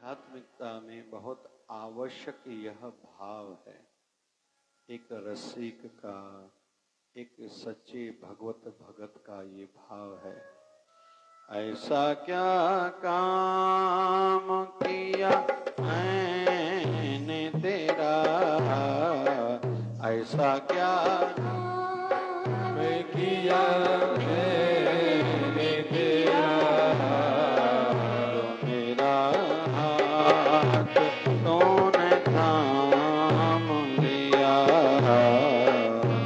आध्यात्मिकता में बहुत आवश्यक यह भाव है, एक रसिक का, एक सच्चे भगवत भगत का ये भाव है। ऐसा क्या काम किया मैंने तेरा, ऐसा क्या मैं किया मैंने तेरा, जो मेरा हाथ तूने थाम लिया,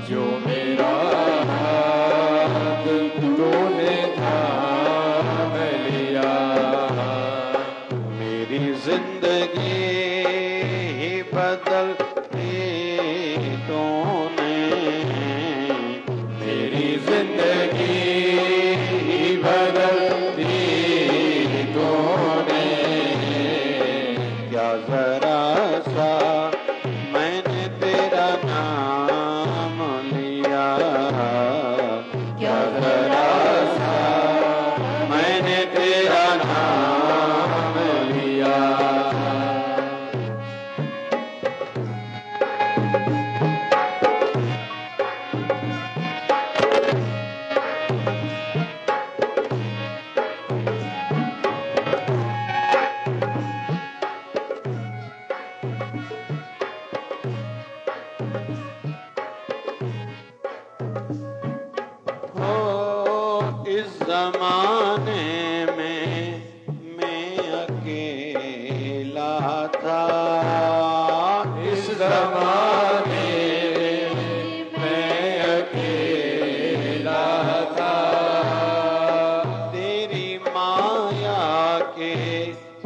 जो मेरा हाथ तूने थाम लिया, मेरी जिंदगी ही बदल दी तूने, मेरी जिंदगी ही बदल दी तूने, क्या जरा सा मैंने तेरा नाम लिया, क्या जरा सा मैंने तेरा नाम लिया। इस जमाने में मैं अकेला था, इस जमाने में मैं अकेला था, तेरी माया के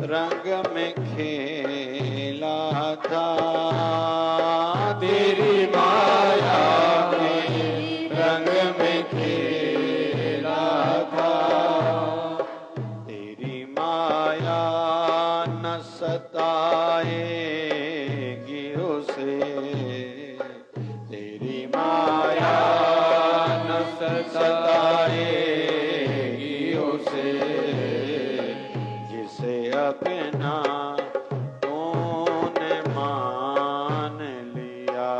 रंग में खेला था, तेरी माया के रंग में खेला था, तेरी माया न सताएगी उसे, तेरी माया न सताएगी उसे, जिसे अपना तूने मान लिया,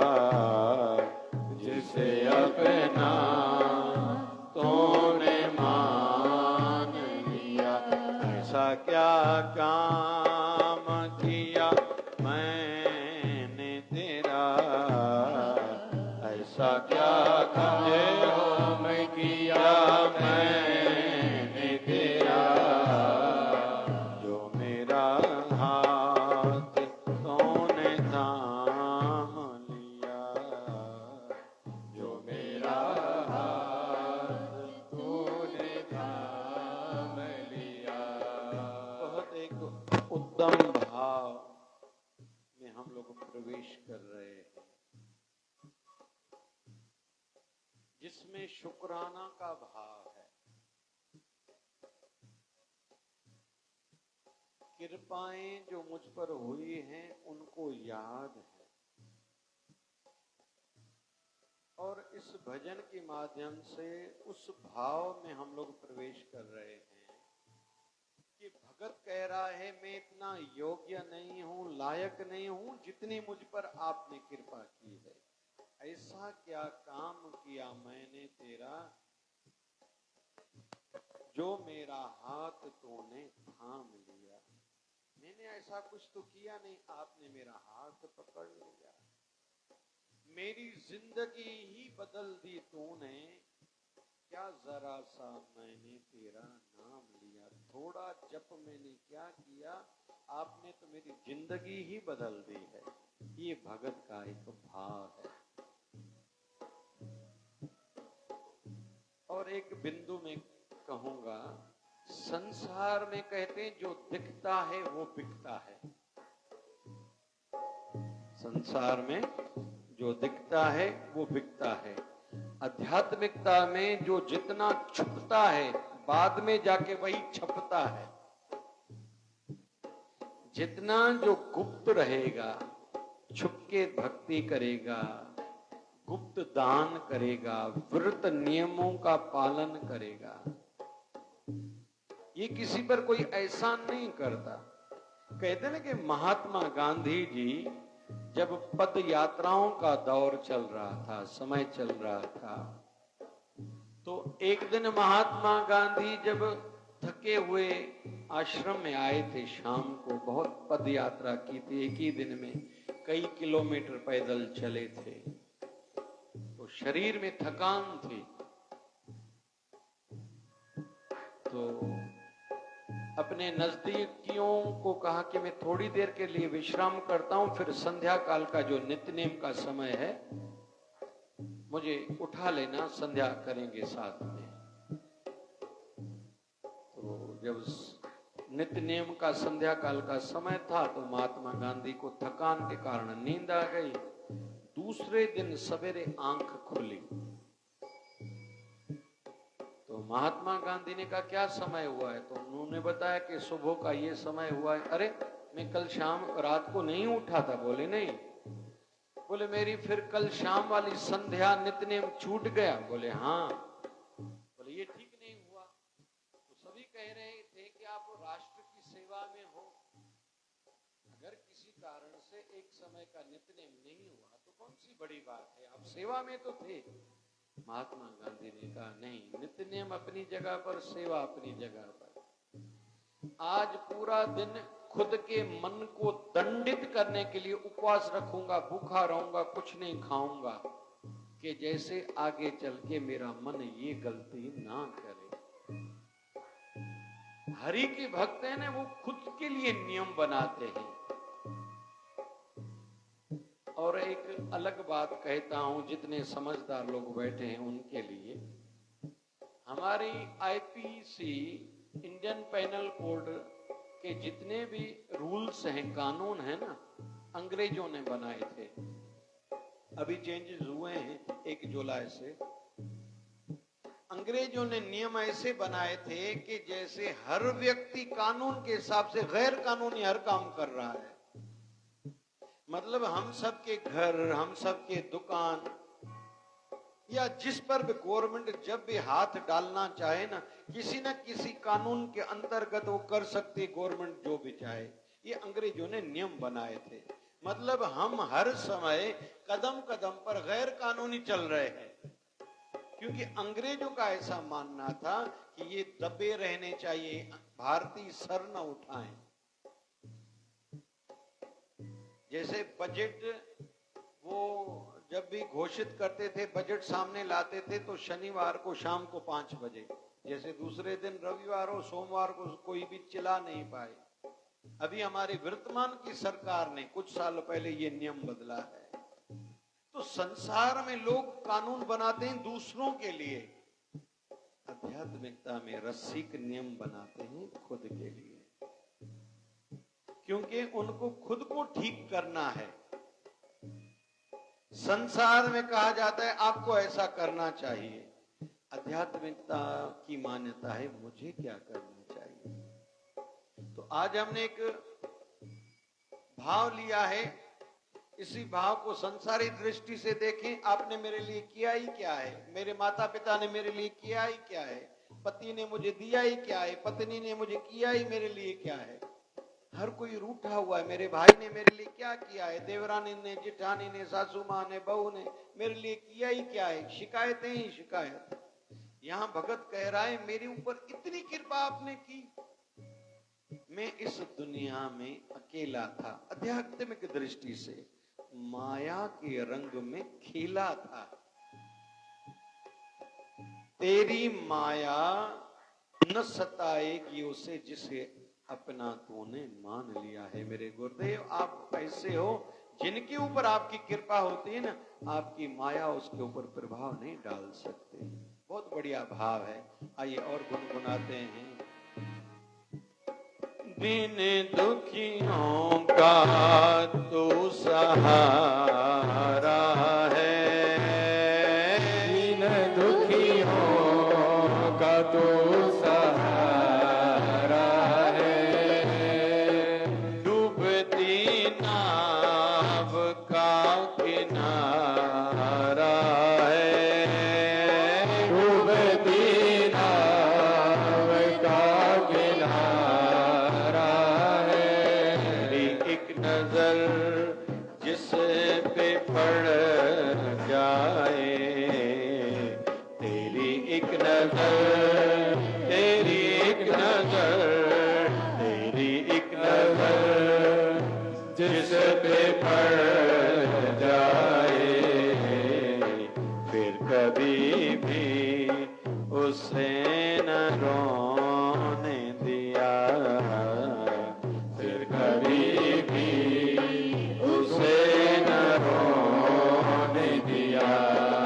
जिसे अपना तूने मान लिया। ऐसा क्या काम किया मैंने तेरा, ऐसा क्या काम किया मैंने तेरा, जो मेरा हाथ तूने थाम लिया, जो मेरा हाथ तूने थाम लिया। बहुत एक उत्तम भाव में हम लोग प्रवेश कर रहे हैं, जिसमें शुक्राना का भाव है। कृपाएं जो मुझ पर हुई हैं उनको याद है, और इस भजन के माध्यम से उस भाव में हम लोग प्रवेश कर रहे हैं कि भगत कह रहा है मैं इतना योग्य नहीं हूं, लायक नहीं हूं जितनी मुझ पर आपने कृपा की है। ऐसा क्या काम किया मैंने तेरा, जो मेरा हाथ तूने थाम लिया। मैंने ऐसा कुछ तो किया नहीं, आपने मेरा हाथ पकड़ लिया, मेरी जिंदगी ही बदल दी तूने, क्या जरा सा मैंने तेरा नाम लिया। थोड़ा जप मैंने क्या किया, आपने तो मेरी जिंदगी ही बदल दी है। ये भगत का एक भाव है। और एक बिंदु में कहूंगा, संसार में कहते हैं जो दिखता है वो बिकता है। संसार में जो दिखता है वो बिकता है। आध्यात्मिकता में जो जितना छुपता है बाद में जाके वही छपता है। जितना जो गुप्त रहेगा, छुपके भक्ति करेगा, गुप्त दान करेगा, व्रत नियमों का पालन करेगा, ये किसी पर कोई एहसान नहीं करता। कहते ना कि महात्मा गांधी जी जब पद यात्राओं का दौर चल रहा था, समय चल रहा था, तो एक दिन महात्मा गांधी जब थके हुए आश्रम में आए थे शाम को, बहुत पद यात्रा की थी, एक ही दिन में कई किलोमीटर पैदल चले थे, तो शरीर में थकान थी। तो अपने नजदीकियों को कहा कि मैं थोड़ी देर के लिए विश्राम करता हूं, फिर संध्या काल का जो नित्य नेम का समय है मुझे उठा लेना, संध्या करेंगे साथ में। तो जब नित्य नेम का संध्या काल का समय था तो महात्मा गांधी को थकान के कारण नींद आ गई। दूसरे दिन सवेरे आंख खुली तो महात्मा गांधी ने कहा क्या समय हुआ है, तो उन्होंने बताया कि सुबह का ये समय हुआ है। अरे मैं कल शाम रात को नहीं उठा था। बोले नहीं। बोले मेरी फिर कल शाम वाली संध्या नित्य नेम छूट गया। बोले हाँ। बोले ये ठीक नहीं हुआ। तो सभी कह रहे थे कि आप राष्ट्र की सेवा में हो, अगर किसी कारण से एक समय का नित्य नेम नहीं हुआ तो कौन सी बड़ी बात है, आप सेवा में तो थे। महात्मा गांधी ने कहा नहीं, नित्य नेम अपनी जगह पर, सेवा अपनी जगह पर। आज पूरा दिन खुद के मन को दंडित करने के लिए उपवास रखूंगा, भूखा रहूंगा, कुछ नहीं खाऊंगा, कि जैसे आगे चल के मेरा मन ये गलती ना करे। हरि के भक्त हैं ना, वो खुद के लिए नियम बनाते हैं। और एक अलग बात कहता हूं, जितने समझदार लोग बैठे हैं उनके लिए, हमारी आईपीसी इंडियन पैनल कोड के जितने भी रूल्स हैं, कानून है ना, अंग्रेजों ने बनाए थे। अभी चेंजेस हुए हैं 1 जुलाई से। अंग्रेजों ने नियम ऐसे बनाए थे कि जैसे हर व्यक्ति कानून के हिसाब से गैर कानूनी हर काम कर रहा है। मतलब हम सबके घर, हम सबके दुकान, या जिस पर भी गवर्नमेंट जब भी हाथ डालना चाहे ना, किसी न किसी कानून के अंतर्गत वो कर सकती गवर्नमेंट जो भी चाहे। ये अंग्रेजों ने नियम बनाए थे। मतलब हम हर समय कदम कदम पर गैर कानूनी चल रहे हैं, क्योंकि अंग्रेजों का ऐसा मानना था कि ये दबे रहने चाहिए, भारतीय सर न उठाएं। जैसे बजट वो जब भी घोषित करते थे, बजट सामने लाते थे तो शनिवार को शाम को 5 बजे, जैसे दूसरे दिन रविवार हो, सोमवार को कोई भी चिल्ला नहीं पाए। अभी हमारी वर्तमान की सरकार ने कुछ साल पहले ये नियम बदला है। तो संसार में लोग कानून बनाते हैं दूसरों के लिए, आध्यात्मिकता में रसिक नियम बनाते हैं खुद के लिए, क्योंकि उनको खुद को ठीक करना है। संसार में कहा जाता है आपको ऐसा करना चाहिए, आध्यात्मिकता की मान्यता है मुझे क्या करना चाहिए। तो आज हमने एक भाव लिया है, इसी भाव को संसारी दृष्टि से देखें। आपने मेरे लिए किया ही क्या है, मेरे माता पिता ने मेरे लिए किया ही क्या है, पति ने मुझे दिया ही क्या है, पत्नी ने मुझे किया ही मेरे लिए क्या है। हर कोई रूठा हुआ है, मेरे भाई ने मेरे लिए क्या किया है, देवरानी ने, जिठानी ने, सासू माँ ने, बहू ने मेरे लिए किया ही क्या है। शिकायतें ही शिकायत। यहाँ भगत कह रहा है मेरे ऊपर इतनी कृपा आपने की, मैं इस दुनिया में अकेला था, आध्यात्मिक दृष्टि से माया के रंग में खेला था। तेरी माया न सताएगी उसे जिसे अपना तूने मान लिया है। मेरे गुरुदेव आप ऐसे हो जिनके ऊपर आपकी कृपा होती है ना, आपकी माया उसके ऊपर प्रभाव नहीं डाल सकते। बहुत बढ़िया भाव है। आइए और गुनगुनाते हैं। दिन दुखियों का तू सहारा है, दिन दुखियों का तू सहारा है, डूबती नाव का किनारा है, डूबती नाव का किनारा है, नजर जिस पे पड़ जाए, तेरी एक नजर, तेरी एक नजर, तेरी एक नजर जिस पे पड़ जाए, फिर कभी भी उसे न रोने दिया, फिर कभी भी उसे न रोने दिया।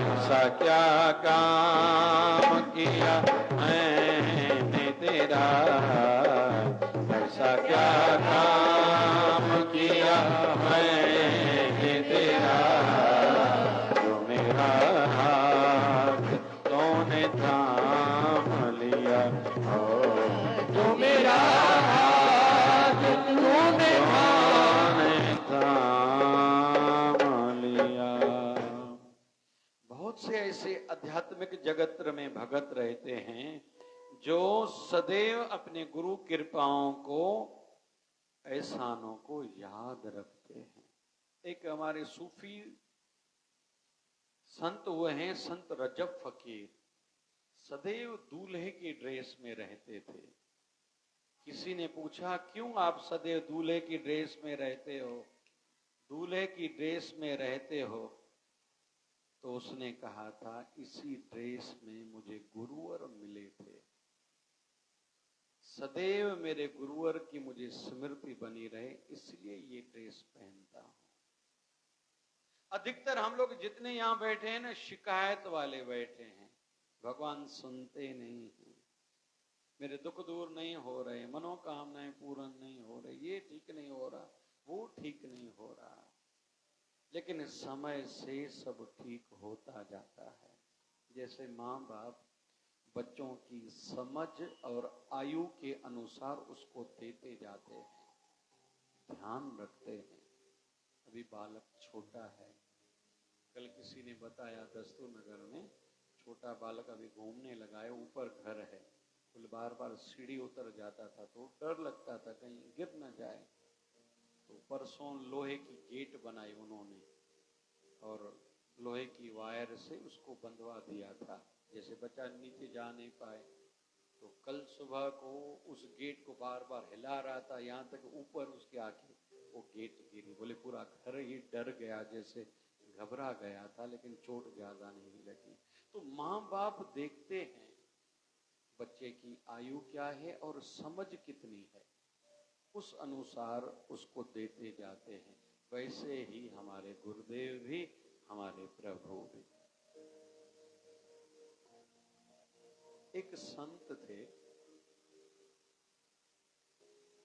ऐसा क्या काम किया मैंने तेरा, ऐसा क्या काम किया मैंने तेरा, जो मेरा हाथ तूने थाम लिया, जो मेरा हाथ तूने थाम लिया। बहुत से ऐसे आध्यात्मिक जगत में भगत रहते हैं जो सदैव अपने गुरु कृपाओं को, एहसानों को याद रखते हैं। एक हमारे सूफी संत हुए हैं, संत रजब फकीर, सदैव दूल्हे की ड्रेस में रहते थे। किसी ने पूछा, क्यों आप सदैव दूल्हे की ड्रेस में रहते हो, दूल्हे की ड्रेस में रहते हो? तो उसने कहा था, इसी ड्रेस में मुझे गुरुवर मिले थे, सदैव मेरे गुरुवर की मुझे स्मृति बनी रहे, इसलिए ये ड्रेस पहनता हूं। अधिकतर हम लोग जितने यहां बैठे हैं ना, शिकायत वाले बैठे हैं, भगवान सुनते नहीं हैं, मेरे दुख दूर नहीं हो रहे, मनोकामनाएं पूर्ण नहीं हो रही, ये ठीक नहीं हो रहा, वो ठीक नहीं हो रहा। लेकिन समय से सब ठीक होता जाता है। जैसे माँ बाप बच्चों की समझ और आयु के अनुसार उसको देते जाते हैं, ध्यान रखते हैं। अभी बालक छोटा है, कल किसी ने बताया दस्तूर नगर में छोटा बालक अभी घूमने लगा है, ऊपर घर है, बार बार सीढ़ी उतर जाता था तो डर लगता था कहीं गिर न जाए। तो परसों लोहे की गेट बनाई उन्होंने और लोहे की वायर से उसको बंधवा दिया था, जैसे बच्चा नीचे जा नहीं पाए। तो कल सुबह को उस गेट को बार बार हिला रहा था, यहाँ तक ऊपर उसके आके वो गेट गिरी। बोले पूरा घर ही डर गया, जैसे घबरा गया था, लेकिन चोट ज्यादा नहीं लगी। तो माँ बाप देखते हैं बच्चे की आयु क्या है और समझ कितनी है, उस अनुसार उसको देते जाते हैं। वैसे ही हमारे गुरुदेव भी, हमारे प्रभु भी। एक संत थे,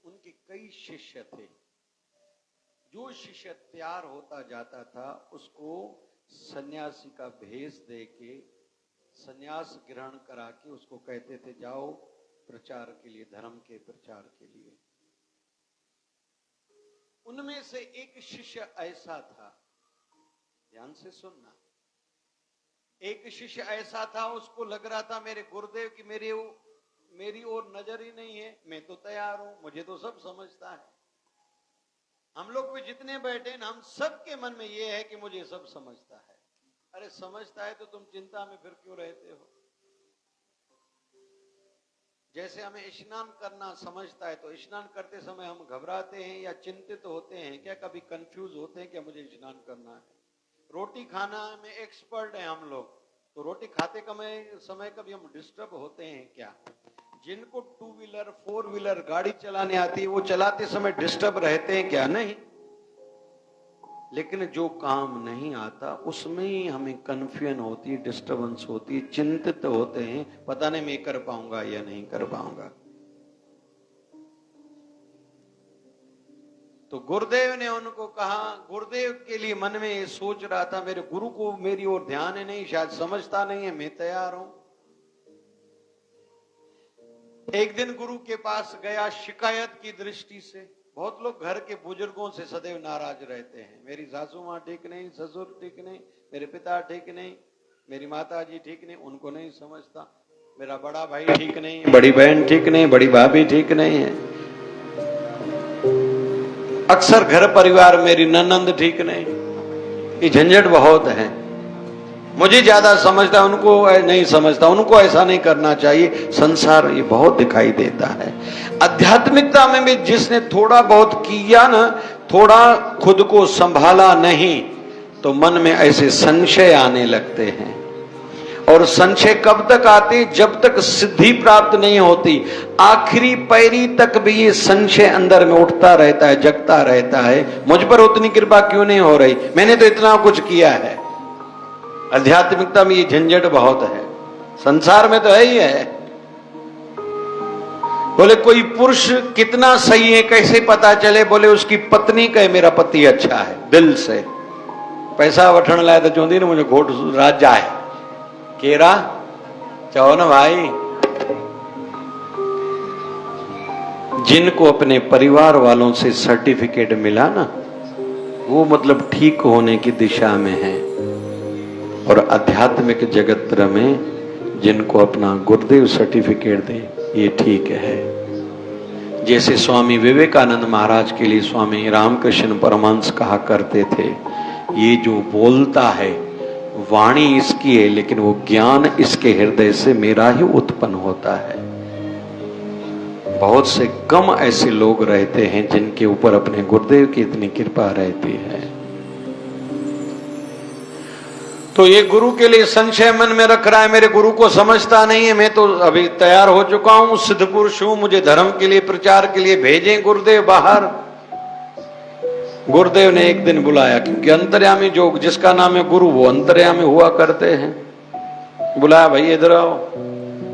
उनके कई शिष्य थे। जो शिष्य तैयार होता जाता था उसको सन्यासी का भेष देके, सन्यास ग्रहण करा के उसको कहते थे जाओ प्रचार के लिए, धर्म के प्रचार के लिए। उनमें से एक शिष्य ऐसा था, ध्यान से सुनना, एक शिष्य ऐसा था, उसको लग रहा था मेरे गुरुदेव की मेरी ओर नजर ही नहीं है, मैं तो तैयार हूं, मुझे तो सब समझता है। हम लोग भी जितने बैठे हैं, हम सबके मन में ये है कि मुझे सब समझता है। अरे समझता है तो तुम चिंता में फिर क्यों रहते हो? जैसे हमें स्नान करना समझता है तो स्नान करते समय हम घबराते हैं या चिंतित होते हैं क्या? कभी कंफ्यूज होते हैं क्या मुझे स्नान करना है? रोटी खाना में एक्सपर्ट हैं हम लोग, तो रोटी खाते समय कभी हम डिस्टर्ब होते हैं क्या? जिनको 2 व्हीलर 4 व्हीलर गाड़ी चलाने आती है वो चलाते समय डिस्टर्ब रहते हैं क्या? नहीं। लेकिन जो काम नहीं आता उसमें ही हमें कन्फ्यूजन होती है, डिस्टर्बेंस होती है, चिंतित होते हैं, पता नहीं मैं कर पाऊंगा या नहीं कर पाऊंगा। तो गुरुदेव ने उनको कहा, गुरुदेव के लिए मन में ये सोच रहा था मेरे गुरु को मेरी ओर ध्यान है नहीं, शायद समझता नहीं है, मैं तैयार हूं। एक दिन गुरु के पास गया शिकायत की दृष्टि से। बहुत लोग घर के बुजुर्गों से सदैव नाराज रहते हैं, मेरी सासू माँ ठीक नहीं, ससुर ठीक नहीं, मेरे पिता ठीक नहीं, मेरी माता जी ठीक नहीं, उनको नहीं समझता, मेरा बड़ा भाई ठीक नहीं, बड़ी बहन ठीक नहीं, बड़ी भाभी ठीक नहीं है। अक्सर घर परिवार मेरी ननंद ठीक नहीं, ये झंझट बहुत है। मुझे ज्यादा समझता, उनको नहीं समझता, उनको ऐसा नहीं करना चाहिए। संसार ये बहुत दिखाई देता है। आध्यात्मिकता में भी जिसने थोड़ा बहुत किया ना, थोड़ा खुद को संभाला नहीं, तो मन में ऐसे संशय आने लगते हैं। और संशय कब तक आते? जब तक सिद्धि प्राप्त नहीं होती, आखिरी पैरी तक भी ये संशय अंदर में उठता रहता है, जगता रहता है। मुझ पर उतनी कृपा क्यों नहीं हो रही? मैंने तो इतना कुछ किया है। आध्यात्मिकता में ये झंझट बहुत है, संसार में तो है ही है। बोले कोई पुरुष कितना सही है कैसे पता चले? बोले उसकी पत्नी कहे मेरा पति अच्छा है, दिल से। पैसा वठण लाए तो चौंधी ने मुझे घोट राज जाए केरा चाहो ना भाई। जिनको अपने परिवार वालों से सर्टिफिकेट मिला ना, वो मतलब ठीक होने की दिशा में है। और आध्यात्मिक जगत में जिनको अपना गुरुदेव सर्टिफिकेट दे, ये ठीक है। जैसे स्वामी विवेकानंद महाराज के लिए स्वामी रामकृष्ण परमहंस कहा करते थे, ये जो बोलता है वाणी इसकी है, लेकिन वो ज्ञान इसके हृदय से मेरा ही उत्पन्न होता है। बहुत से कम ऐसे लोग रहते हैं जिनके ऊपर अपने गुरुदेव की इतनी कृपा रहती है। तो ये गुरु के लिए संशय मन में रख रहा है, मेरे गुरु को समझता नहीं है। मैं तो अभी तैयार हो चुका हूं, सिद्ध पुरुष हूं, मुझे धर्म के लिए प्रचार के लिए भेजें गुरुदेव बाहर। गुरुदेव ने एक दिन बुलाया, क्योंकि अंतर्यामी जो जिसका नाम है गुरु, वो अंतर्यामी हुआ करते हैं। बुलाया, भाई इधर आओ।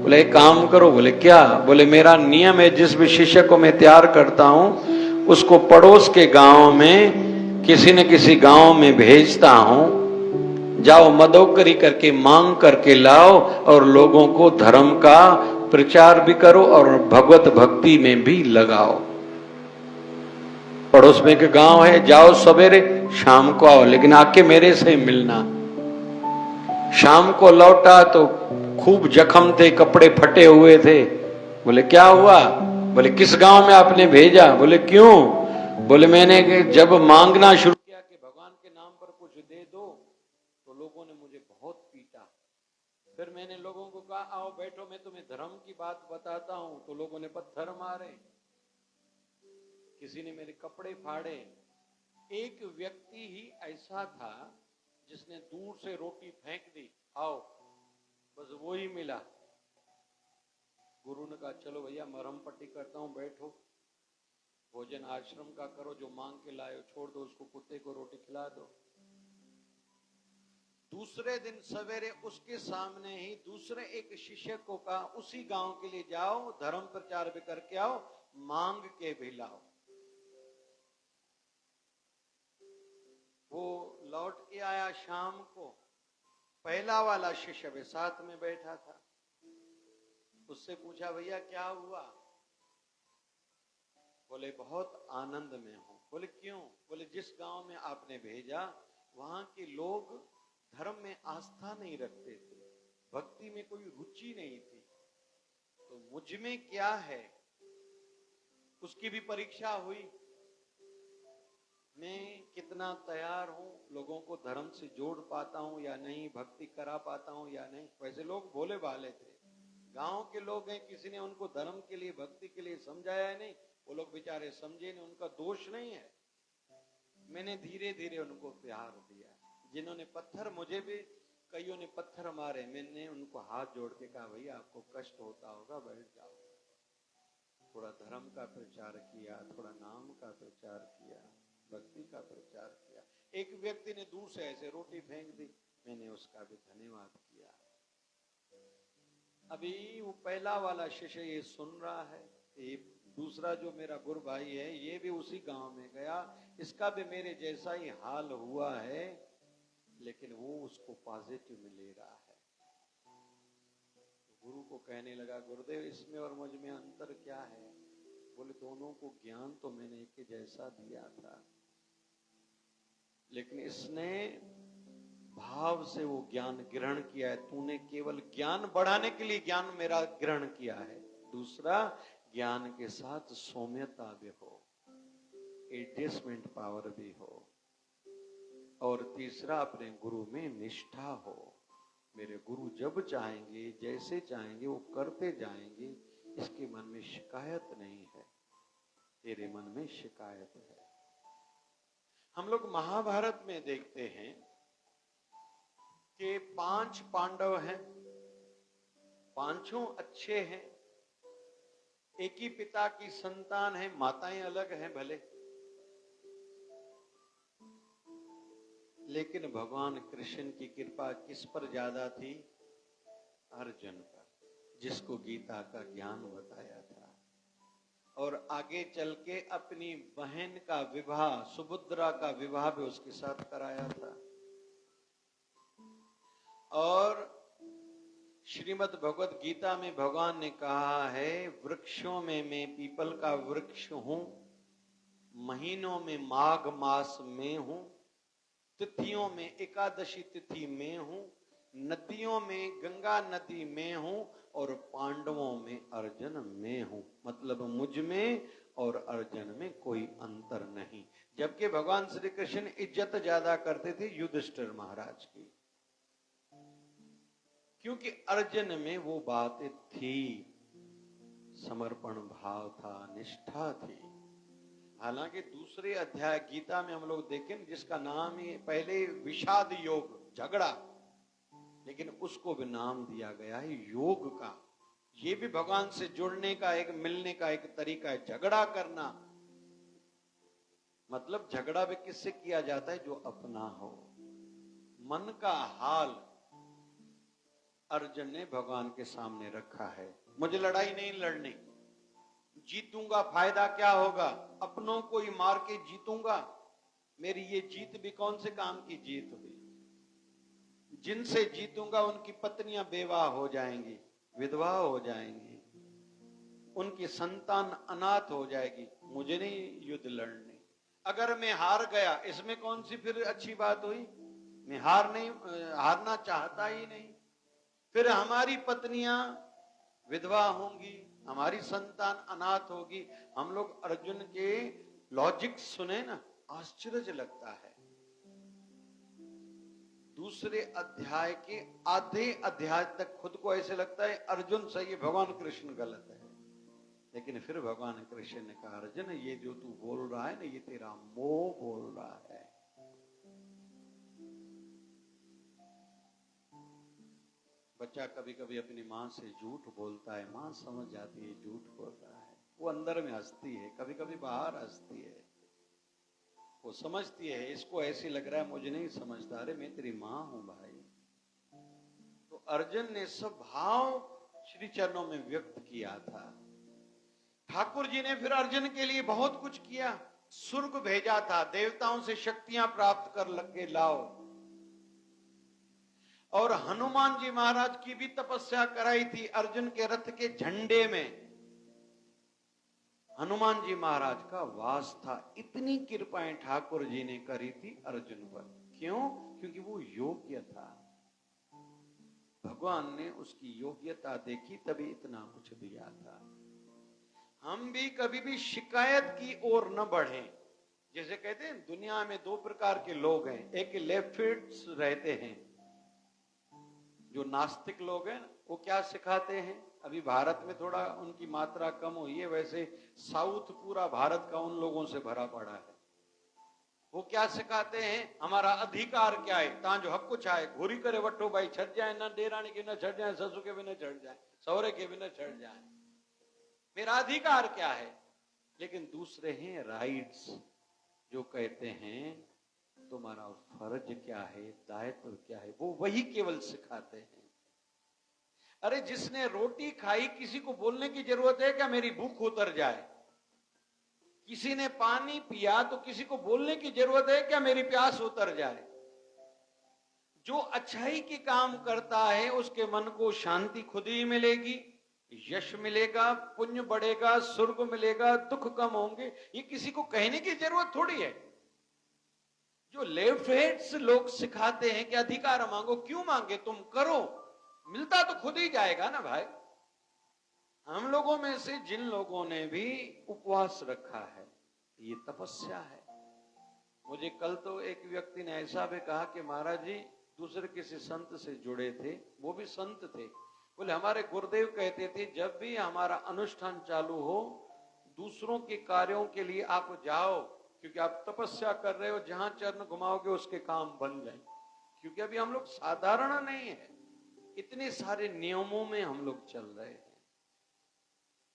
बोले एक काम करो। बोले क्या? बोले मेरा नियम है, जिस भी शिष्य को मैं तैयार करता हूं उसको पड़ोस के गांव में किसी न किसी गांव में भेजता हूं, जाओ मदोकरी करके मांग करके लाओ और लोगों को धर्म का प्रचार भी करो और भगवत भक्ति में भी लगाओ। पड़ोस में एक गांव है, जाओ सवेरे, शाम को आओ, लेकिन आके मेरे से मिलना। शाम को लौटा तो खूब जख्म थे, कपड़े फटे हुए थे। बोले क्या हुआ? बोले किस गांव में आपने भेजा? बोले क्यों? बोले मैंने जब मांगना शुरू किया कि भगवान के नाम पर कुछ दे दो, तो लोगों ने मुझे बहुत पीटा। फिर मैंने लोगों को कहा आओ बैठो, मैं तुम्हें धर्म की बात बताता हूं, तो लोगों ने पत्थर मारे, किसी ने मेरे कपड़े फाड़े। एक व्यक्ति ही ऐसा था जिसने दूर से रोटी फेंक दी, आओ, बस वो ही मिला। गुरु ने कहा चलो भैया मरहम पट्टी करता हूं, बैठो, भोजन आश्रम का करो, जो मांग के लाए हो छोड़ दो, उसको कुत्ते को रोटी खिला दो। दूसरे दिन सवेरे उसके सामने ही दूसरे एक शिष्य को कहा उसी गांव के लिए जाओ, धर्म प्रचार भी करके आओ, मांग के भी लाओ। वो लौट के आया शाम को, पहला वाला शिष्य भी साथ में बैठा था। उससे पूछा भैया क्या हुआ? बोले बहुत आनंद में हूं। बोले क्यों? बोले जिस गांव में आपने भेजा वहां के लोग धर्म में आस्था नहीं रखते थे, भक्ति में कोई रुचि नहीं थी, तो मुझ में क्या है उसकी भी परीक्षा हुई। मैं कितना तैयार हूं, लोगों को धर्म से जोड़ पाता हूं या नहीं, भक्ति करा पाता हूं या नहीं। वैसे लोग भोले भाले थे, गांव के लोग हैं, किसी ने उनको धर्म के लिए भक्ति के लिए समझाया है नहीं, वो लोग बेचारे समझे नहीं, उनका दोष नहीं है। मैंने धीरे धीरे उनको प्यार दिया। जिन्होंने पत्थर, मुझे भी कईयों ने पत्थर मारे, मैंने उनको हाथ जोड़ के कहा भैया आपको कष्ट होता होगा, बैठ जाओ। थोड़ा धर्म का प्रचार किया, थोड़ा नाम का प्रचार किया, भक्ति का प्रचार किया। एक व्यक्ति ने दूर से ऐसे रोटी फेंक दी, मैंने उसका भी धन्यवाद किया। अभी वो पहला वाला शिष्य ये सुन रहा है, ये दूसरा जो मेरा गुरु भाई है ये भी उसी गांव में गया, इसका भी मेरे जैसा ही हाल हुआ है, लेकिन वो उसको पॉजिटिव में ले रहा है। गुरु को कहने लगा गुरुदेव इसमें और मुझ में अंतर क्या है? बोले दोनों को ज्ञान तो मैंने एक जैसा दिया था, लेकिन इसने भाव से वो ज्ञान ग्रहण किया है, तूने केवल ज्ञान बढ़ाने के लिए ज्ञान मेरा ग्रहण किया है। दूसरा, ज्ञान के साथ सौम्यता भी हो। एडजस्टमेंट पावर भी हो, और तीसरा अपने गुरु में निष्ठा हो। मेरे गुरु जब चाहेंगे, जैसे चाहेंगे वो करते जाएंगे, इसके मन में शिकायत नहीं है। तेरे मन में शिकायत है। हम लोग महाभारत में देखते हैं कि 5 पांडव हैं, पांचों अच्छे हैं, एक ही पिता की संतान है, माताएं अलग हैं भले, लेकिन भगवान कृष्ण की कृपा किस पर ज्यादा थी? अर्जुन पर, जिसको गीता का ज्ञान बताया था, और आगे चल के अपनी बहन का विवाह, सुभद्रा का विवाह भी उसके साथ कराया था। और श्रीमद् भगवत गीता में भगवान ने कहा है, वृक्षों में मैं पीपल का वृक्ष हूं, महीनों में माघ मास में हूं, तिथियों में एकादशी तिथि में हूं, नदियों में गंगा नदी में हूं, और पांडवों में अर्जुन में हूं। मतलब मुझ में और अर्जुन में कोई अंतर नहीं। जबकि भगवान श्री कृष्ण इज्जत ज्यादा करते थे युधिष्ठिर महाराज की, क्योंकि अर्जुन में वो बात थी, समर्पण भाव था, निष्ठा थी। हालांकि दूसरे अध्याय गीता में हम लोग देखें जिसका नाम है पहले विषाद योग, झगड़ा, लेकिन उसको भी नाम दिया गया है योग का। ये भी भगवान से जुड़ने का एक, मिलने का एक तरीका है। झगड़ा करना मतलब झगड़ा भी किससे किया जाता है? जो अपना हो। मन का हाल अर्जुन ने भगवान के सामने रखा है। मुझे लड़ाई नहीं लड़नी, जीतूंगा फायदा क्या होगा? अपनों को ही मार के जीतूंगा। मेरी ये जीत भी कौन से काम की जीत हुई? जिनसे जीतूंगा उनकी पत्नियां बेवाह हो जाएंगी, विधवा हो जाएंगी, उनकी संतान अनाथ हो जाएगी। मुझे नहीं युद्ध लड़ने। अगर मैं हार गया, इसमें कौन सी फिर अच्छी बात हुई? मैं हारना चाहता ही नहीं। फिर हमारी पत्नियां विधवा होंगी, हमारी संतान अनाथ होगी। हम लोग अर्जुन के लॉजिक सुने ना, आश्चर्य लगता है। दूसरे अध्याय के आधे अध्याय तक खुद को ऐसे लगता है अर्जुन सही है, भगवान कृष्ण गलत है। लेकिन फिर भगवान कृष्ण ने कहा, अर्जुन ये जो तू बोल रहा है ना, ये तेरा मोह बोल रहा है। बच्चा कभी कभी अपनी माँ से झूठ बोलता है, माँ समझ जाती है झूठ बोल रहा है, वो अंदर में हंसती है, कभी कभी बाहर हंसती है। वो समझती है इसको ऐसे लग रहा है, मुझे नहीं समझता, अरे मैं तेरी माँ हूं भाई। तो अर्जुन ने सब भाव श्री चरणों में व्यक्त किया था। ठाकुर जी ने फिर अर्जुन के लिए बहुत कुछ किया। स्वर्ग भेजा था, देवताओं से शक्तियां प्राप्त कर लगे लाओ। और हनुमान जी महाराज की भी तपस्या कराई थी अर्जुन के रथ के झंडे में। हनुमान जी महाराज का वास था। इतनी कृपाएं ठाकुर जी ने करी थी अर्जुन पर। क्यों? क्योंकि वो योग्य था। भगवान ने उसकी योग्यता देखी तभी इतना कुछ दिया था। हम भी कभी भी शिकायत की ओर न बढ़ें। जैसे कहते हैं दुनिया में 2 प्रकार के लोग हैं। एक लेफ्टिस्ट रहते हैं, जो नास्तिक लोग हैं, वो क्या सिखाते हैं? अभी भारत में थोड़ा उनकी मात्रा कम हुई है, वैसे साउथ पूरा भारत का उन लोगों से भरा पड़ा है। वो क्या सिखाते हैं? हमारा अधिकार क्या है? तांजो हक कुछ आए घोरी करे वट्टो भाई छट जाए, ना डेरानी के ना छट जाए, ससु के भी ना छट जाए, सौरे के भी ना छट जाए। मेरा अधिकार क्या है? लेकिन दूसरे हैं राइट्स, जो कहते हैं तुम्हारा फर्ज क्या है, दायित्व क्या है, वो वही केवल सिखाते हैं। अरे जिसने रोटी खाई, किसी को बोलने की जरूरत है क्या मेरी भूख उतर जाए? किसी ने पानी पिया तो किसी को बोलने की जरूरत है क्या मेरी प्यास उतर जाए? जो अच्छाई के काम करता है उसके मन को शांति खुद ही मिलेगी, यश मिलेगा, पुण्य बढ़ेगा, स्वर्ग मिलेगा, दुख कम होंगे। ये किसी को कहने की जरूरत थोड़ी है। जो लेफ्ट हेड्स लोग सिखाते हैं कि अधिकार मांगो, क्यों मांगे? तुम करो, मिलता तो खुद ही जाएगा ना भाई। हम लोगों में से जिन लोगों ने भी उपवास रखा है, ये तपस्या है। मुझे कल तो एक व्यक्ति ने ऐसा भी कहा कि महाराज जी दूसरे किसी संत से जुड़े थे, वो भी संत थे, बोले हमारे गुरुदेव कहते थे जब भी हमारा अनुष्ठान चालू हो दूसरों के कार्यों के लिए आप जाओ, क्योंकि आप तपस्या कर रहे हो, जहां चरण घुमाओगे उसके काम बन जाए। क्योंकि अभी हम लोग साधारण नहीं है, इतने सारे नियमों में हम लोग चल रहे हैं।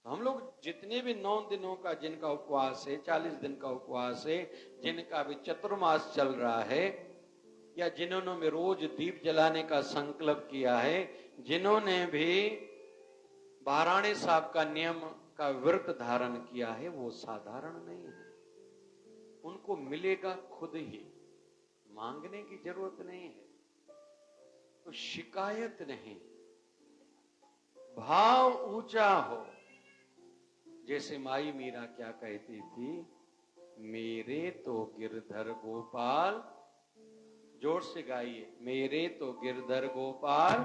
तो हम लोग जितने भी 9 दिनों का जिनका उपवास है, 40 दिन का उपवास है, जिनका भी चतुर्मास चल रहा है, या जिन्होंने भी रोज दीप जलाने का संकल्प किया है, जिन्होंने भी बाराणे साहब का नियम का व्रत धारण किया है, वो साधारण नहीं है। उनको मिलेगा खुद ही, मांगने की जरूरत नहीं है। तो शिकायत नहीं, भाव ऊंचा हो। जैसे माई मीरा क्या कहती थी, मेरे तो गिरधर गोपाल, जोर से गाइए, मेरे तो गिरधर गोपाल,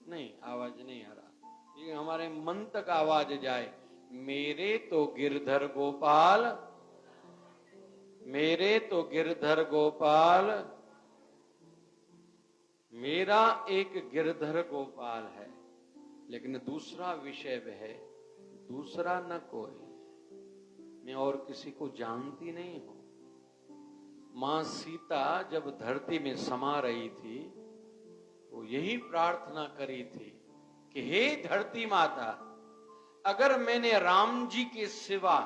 नहीं आवाज नहीं आ रहा, ये हमारे मन तक आवाज जाए, मेरे तो गिरधर गोपाल, मेरे तो गिरधर गोपाल, मेरा एक गिरधर गोपाल है। लेकिन दूसरा विषय है, दूसरा न कोई, मैं और किसी को जानती नहीं हूं। मां सीता जब धरती में समा रही थी तो यही प्रार्थना करी थी कि हे धरती माता, अगर मैंने राम जी के सिवा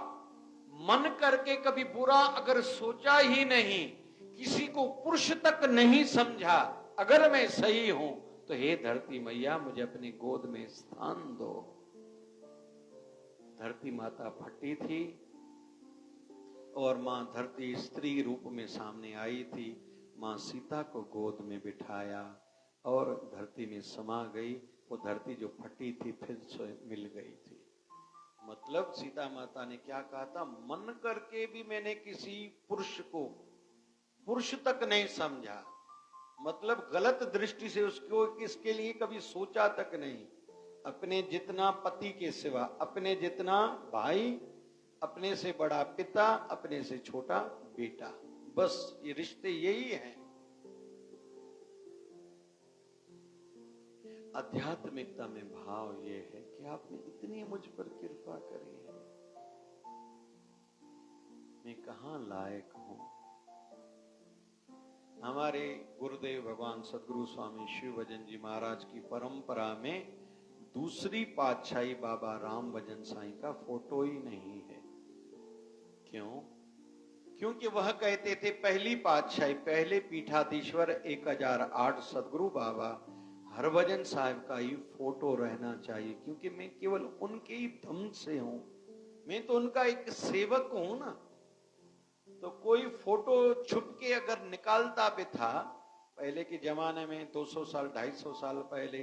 मन करके कभी बुरा अगर सोचा ही नहीं, किसी को पुरुष तक नहीं समझा, अगर मैं सही हूं तो हे धरती मैया मुझे अपनी गोद में स्थान दो। धरती माता फटी थी और मां धरती स्त्री रूप में सामने आई थी। मां सीता को गोद में बिठाया और धरती में समा गई। वो धरती जो फटी थी फिर से मिल गई थी। मतलब सीता माता ने क्या कहा था, मन करके भी मैंने किसी पुरुष को पुरुष तक नहीं समझा, मतलब गलत दृष्टि से उसको इसके लिए कभी सोचा तक नहीं। अपने जितना पति के सिवा, अपने जितना भाई, अपने से बड़ा पिता, अपने से छोटा बेटा, बस ये रिश्ते यही हैं। आध्यात्मिकता में भाव ये है कि आपने इतनी मुझ पर कृपा करी है, मैं कहां लायक हूं। हमारे गुरुदेव भगवान सदगुरु स्वामी शिव भजन जी महाराज की परंपरा में दूसरी पातशाही बाबा राम भजन साईं का फोटो ही नहीं है। क्यों? क्योंकि वह कहते थे पहली पातशाही, पहले पीठाधीश्वर 1008 सदगुरु बाबा हरभजन साहब का ही फोटो रहना चाहिए, क्योंकि मैं केवल उनके ही धम से हूं, मैं तो उनका एक सेवक हूं ना। तो कोई फोटो छुप के अगर निकालता भी था, पहले के जमाने में 200 साल 250 साल पहले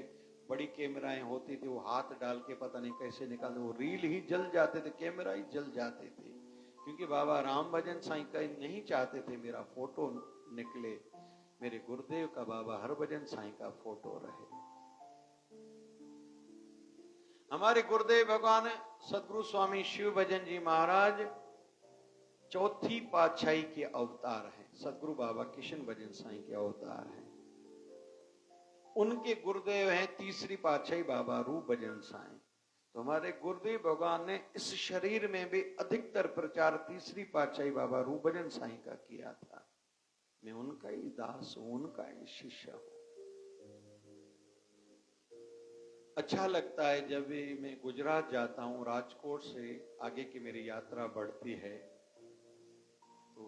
बड़ी कैमराएं होती थी, वो हाथ डाल के पता नहीं कैसे निकालते, वो रील ही जल जाते थे, कैमरा ही जल जाते थे। क्योंकि बाबा राम भजन साईं का नहीं चाहते थे मेरा फोटो निकले, मेरे गुरुदेव का बाबा हरभजन साईं का फोटो रहे। हमारे गुरुदेव भगवान सदगुरु स्वामी शिव भजन जी महाराज चौथी पातशाही के अवतार हैं। सदगुरु बाबा किशन भजन साईं के अवतार हैं। उनके गुरुदेव हैं तीसरी पातशाही बाबा रूप भजन साईं। तो हमारे गुरुदेव भगवान ने इस शरीर में भी अधिकतर प्रचार तीसरी पातशाही बाबा रूप भजन साईं का किया था। मैं उनका ही दास हूं, उनका ही शिष्य हूं। अच्छा लगता है जब भी मैं गुजरात जाता हूं, राजकोट से आगे की मेरी यात्रा बढ़ती है तो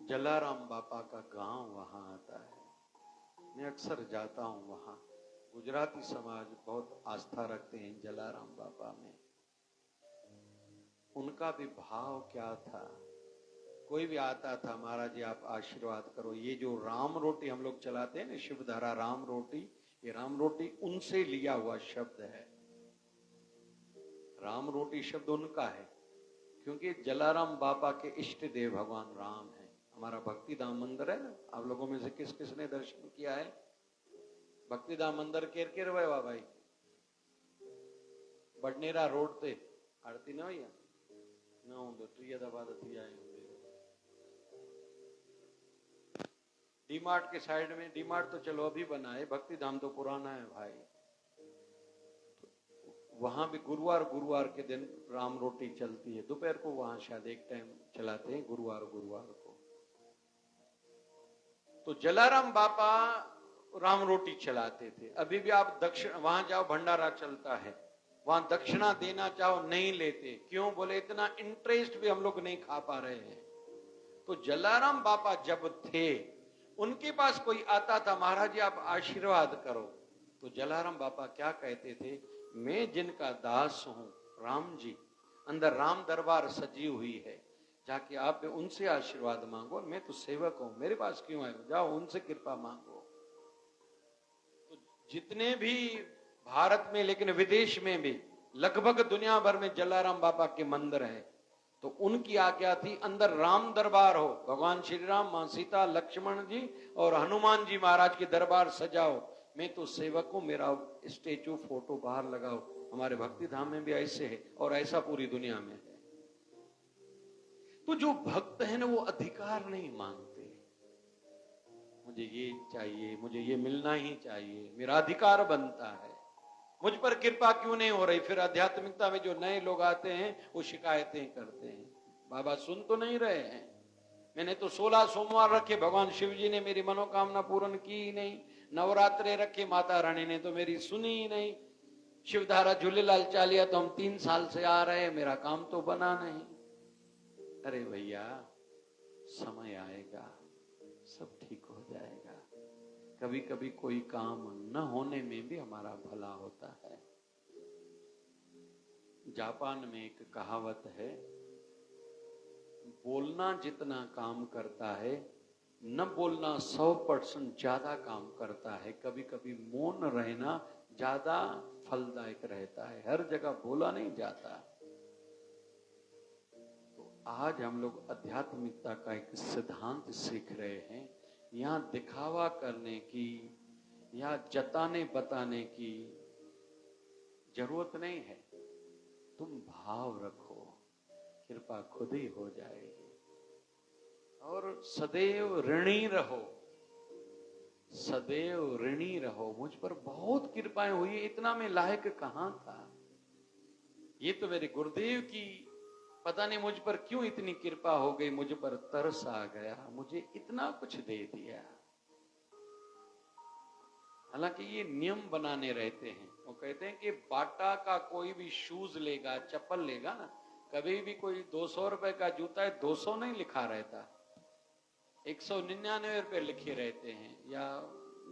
जलाराम बापा का गांव वहां आता है। मैं अक्सर जाता हूं वहां। गुजराती समाज बहुत आस्था रखते हैं जलाराम बापा में। उनका भी भाव क्या था, कोई भी आता था, महाराज जी आप आशीर्वाद करो। ये जो राम रोटी हम लोग चलाते हैं ना, शिवधारा राम रोटी, ये राम रोटी उनसे लिया हुआ शब्द है। राम रोटी शब्द उनका है, क्योंकि जलाराम बापा के इष्ट देव भगवान राम है। हमारा भक्ति धाम मंदिर है ना, आप लोगों में से किस किस ने दर्शन किया है भक्ति धाम मंदिर? केर केर हुआ भाई, बडनेरा रोड पे आरती न भैया, ना होंगे ट्रिया दबा देती आए होंगे। डीमार्ट के साइड में, डीमार्ट तो चलो अभी बना है, भक्ति धाम तो पुराना है भाई। वहां भी गुरुवार गुरुवार के दिन राम रोटी चलती है, दोपहर को वहां शायद एक टाइम चलाते हैं गुरुवार गुरुवार को। तो जलाराम बापा राम रोटी चलाते थे। अभी भी आप दक्षिण वहां जाओ, भंडारा चलता है, वहां दक्षिणा देना चाहो नहीं लेते। क्यों? बोले इतना इंटरेस्ट भी हम लोग नहीं खा पा रहे हैं। तो जलाराम बापा जब थे, उनके पास कोई आता था, महाराज जी आप आशीर्वाद करो, तो जलाराम बापा क्या कहते थे? मैं जिनका दास हूं राम जी, अंदर राम दरबार सजी हुई है, जाके आप उनसे आशीर्वाद मांगो, मैं तो सेवक हूं, मेरे पास क्यों आए, जाओ उनसे कृपा मांगो। तो जितने भी भारत में, लेकिन विदेश में भी लगभग दुनिया भर में जलाराम बापा के मंदिर हैं, तो उनकी आज्ञा थी अंदर राम दरबार हो, भगवान श्री राम, मां सीता, लक्ष्मण जी और हनुमान जी महाराज के दरबार सजाओ, मैं तो सेवक हूं, मेरा स्टेचू फोटो बाहर लगाओ। हमारे भक्ति धाम में भी ऐसे है और ऐसा पूरी दुनिया में है। तो जो भक्त है ना, वो अधिकार नहीं मांगते, मुझे ये चाहिए, मुझे ये मिलना ही चाहिए, मेरा अधिकार बनता है, मुझ पर कृपा क्यों नहीं हो रही। फिर आध्यात्मिकता में जो नए लोग आते हैं वो शिकायतें करते हैं, बाबा सुन तो नहीं रहे हैं, मैंने तो 16 सोमवार रखे, भगवान शिव जी ने मेरी मनोकामना पूर्ण की ही नहीं, नवरात्रे रखे, माता रानी ने तो मेरी सुनी ही नहीं, शिवधारा झूलेलाल चालिया तो हम 3 साल से आ रहे हैं, मेरा काम तो बना नहीं। अरे भैया समय आएगा, सब ठीक हो जाएगा। कभी कभी कोई काम न होने में भी हमारा भला होता है। जापान में एक कहावत है, बोलना जितना काम करता है, न बोलना 100% ज्यादा काम करता है। कभी कभी मौन रहना ज्यादा फलदायक रहता है, हर जगह बोला नहीं जाता। तो आज हम लोग आध्यात्मिकता का एक सिद्धांत सीख रहे हैं। यहाँ दिखावा करने की या जताने बताने की जरूरत नहीं है, तुम भाव रखो, कृपा खुद ही हो जाएगी। और सदैव ऋणी रहो, सदैव ऋणी रहो। मुझ पर बहुत कृपाएं हुई, इतना मैं लायक कहां था, ये तो मेरे गुरुदेव की पता नहीं मुझ पर क्यों इतनी कृपा हो गई, मुझ पर तरस आ गया, मुझे इतना कुछ दे दिया। हालांकि ये नियम बनाने रहते हैं। वो कहते हैं कि बाटा का कोई भी शूज लेगा, चप्पल लेगा ना, कभी भी कोई 200 रुपए का जूता है 200 नहीं लिखा रहता, 199 रुपए लिखे रहते हैं, या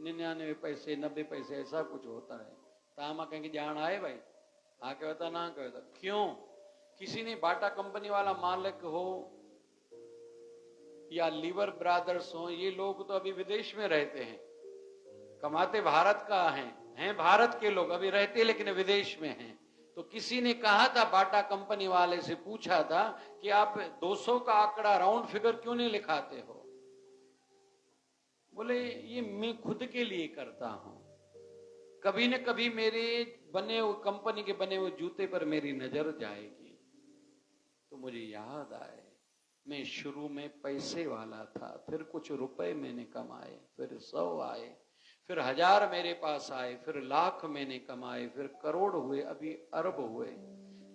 99 पैसे 90 पैसे ऐसा कुछ होता है। तामा कहेंगे जान आए भाई, आके बता ना कहता। क्यों? किसी ने बाटा कंपनी वाला मालिक हो या लीवर ब्रादर्स हो, ये लोग तो अभी विदेश में रहते हैं, कमाते भारत का हैं भारत के लोग, अभी रहते लेकिन विदेश में हैं। तो किसी ने कहा था, बाटा कंपनी वाले से पूछा था कि आप 200 का आंकड़ा राउंड फिगर क्यों नहीं लिखाते हो? बोले ये मैं खुद के लिए करता हूं, कभी न कभी मेरे बने हुए कंपनी के बने हुए जूते पर मेरी नजर जाएगी तो मुझे याद आए मैं शुरू में पैसे वाला था, फिर कुछ रुपए मैंने कमाए, फिर 100 आए, फिर 1000 मेरे पास आए, फिर लाख मैंने कमाए, फिर करोड़ हुए, अभी अरब हुए।